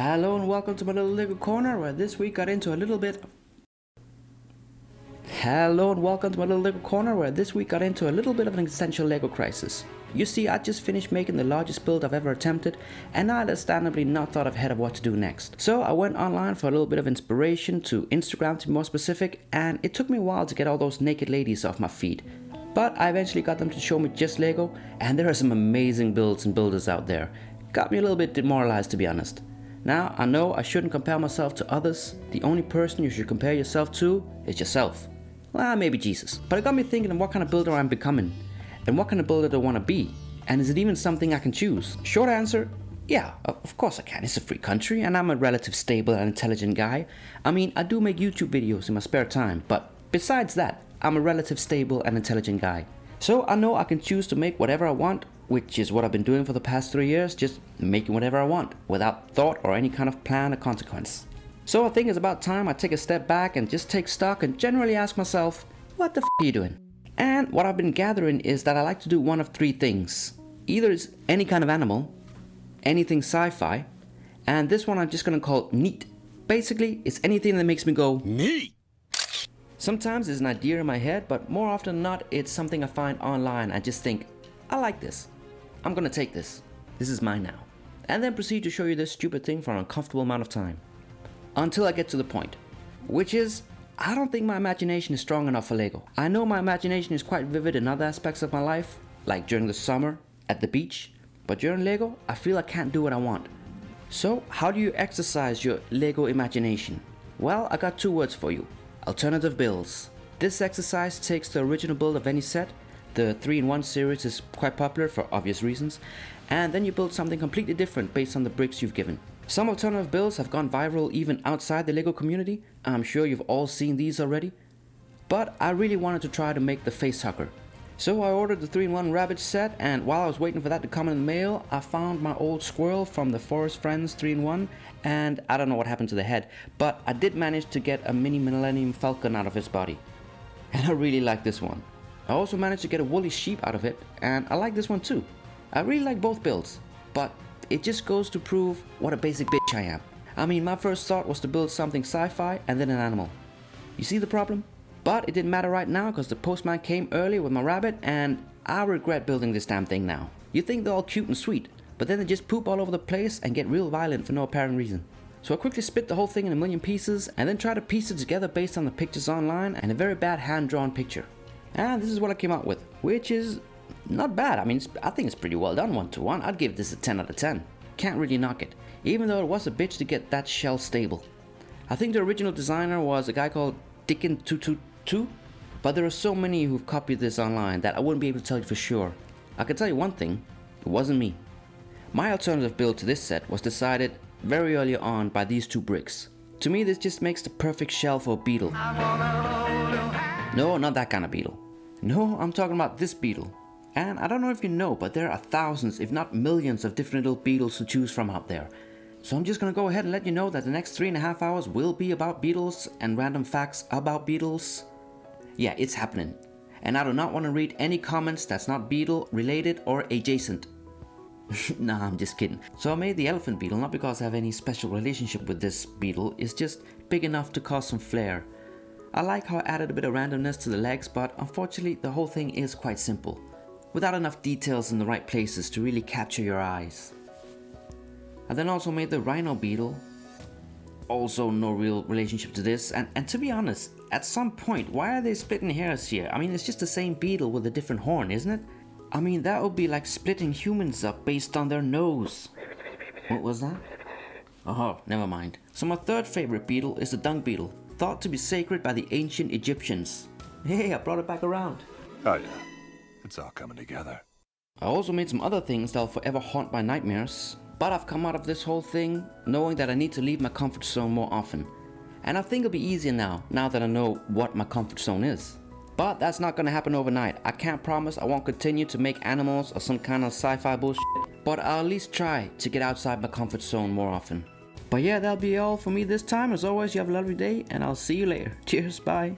Hello and welcome to my little Lego corner where this week got into a little bit of an existential Lego crisis. You see, I just finished making the largest build I've ever attempted, and I understandably not thought ahead of what to do next. So I went online for a little bit of inspiration, to Instagram to be more specific, and it took me a while to get all those naked ladies off my feed. But I eventually got them to show me just Lego, and there are some amazing builds and builders out there. Got me a little bit demoralized, to be honest. Now, I know I shouldn't compare myself to others. The only person you should compare yourself to is yourself. Well, maybe Jesus. But it got me thinking of what kind of builder I'm becoming, and what kind of builder do I want to be, and is it even something I can choose? Short answer, yeah, of course I can. It's a free country, and I'm a relatively stable and intelligent guy. I mean, I do make YouTube videos in my spare time, but besides that, I'm a relatively stable and intelligent guy. So I know I can choose to make whatever I want, which is what I've been doing for the past 3 years, just making whatever I want, without thought or any kind of plan or consequence. So I think it's about time I take a step back and just take stock and generally ask myself, what the f are you doing? And what I've been gathering is that I like to do one of three things. Either it's any kind of animal, anything sci-fi, and this one I'm just gonna call neat. Basically, it's anything that makes me go, neat! Sometimes it's an idea in my head, but more often than not, it's something I find online. I just think, I like this. I'm gonna take this. This is mine now. And then proceed to show you this stupid thing for an uncomfortable amount of time. Until I get to the point. Which is, I don't think my imagination is strong enough for Lego. I know my imagination is quite vivid in other aspects of my life, like during the summer, at the beach. But during Lego, I feel I can't do what I want. So, how do you exercise your Lego imagination? Well, I got two words for you. Alternative builds. This exercise takes the original build of any set. The 3-in-1 series is quite popular for obvious reasons, and then you build something completely different based on the bricks you've given. Some alternative builds have gone viral even outside the Lego community. I'm sure you've all seen these already. But I really wanted to try to make the face hugger. So I ordered the 3-in-1 rabbit set, and while I was waiting for that to come in the mail, I found my old squirrel from the Forest Friends 3-in-1, and I don't know what happened to the head, but I did manage to get a mini Millennium Falcon out of his body. And I really like this one. I also managed to get a woolly sheep out of it, and I like this one too. I really like both builds, but it just goes to prove what a basic bitch I am. I mean, my first thought was to build something sci-fi and then an animal. You see the problem? But it didn't matter right now because the postman came early with my rabbit, and I regret building this damn thing now. You think they're all cute and sweet, but then they just poop all over the place and get real violent for no apparent reason. So I quickly split the whole thing in a million pieces and then tried to piece it together based on the pictures online and a very bad hand-drawn picture. And this is what I came out with, which is not bad. I mean, I think it's pretty well done 1-to-1. I'd give this a 10 out of 10. Can't really knock it, even though it was a bitch to get that shell stable. I think the original designer was a guy called Dickin222, but there are so many who've copied this online that I wouldn't be able to tell you for sure. I can tell you one thing, it wasn't me. My alternative build to this set was decided very early on by these two bricks. To me, this just makes the perfect shell for a beetle. No, not that kind of beetle. No, I'm talking about this beetle. And I don't know if you know, but there are thousands, if not millions, of different little beetles to choose from out there. So I'm just gonna go ahead and let you know that the next 3.5 hours will be about beetles and random facts about beetles. Yeah, it's happening. And I do not want to read any comments that's not beetle related or adjacent. Nah, I'm just kidding. So I made the elephant beetle not because I have any special relationship with this beetle, it's just big enough to cause some flair. I like how I added a bit of randomness to the legs, but unfortunately the whole thing is quite simple, without enough details in the right places to really capture your eyes. I then also made the rhino beetle, also no real relationship to this, and to be honest, at some point, why are they splitting hairs here? I mean, it's just the same beetle with a different horn, isn't it? I mean, that would be like splitting humans up based on their nose. What was that? Oh, never mind. So my third favorite beetle is the dung beetle, thought to be sacred by the ancient Egyptians. Hey, I brought it back around. Oh yeah, it's all coming together. I also made some other things that'll forever haunt my nightmares, but I've come out of this whole thing knowing that I need to leave my comfort zone more often. And I think it'll be easier now that I know what my comfort zone is. But that's not gonna happen overnight. I can't promise I won't continue to make animals or some kind of sci-fi bullshit, but I'll at least try to get outside my comfort zone more often. But yeah, that'll be all for me this time. As always, you have a lovely day, and I'll see you later. Cheers, bye.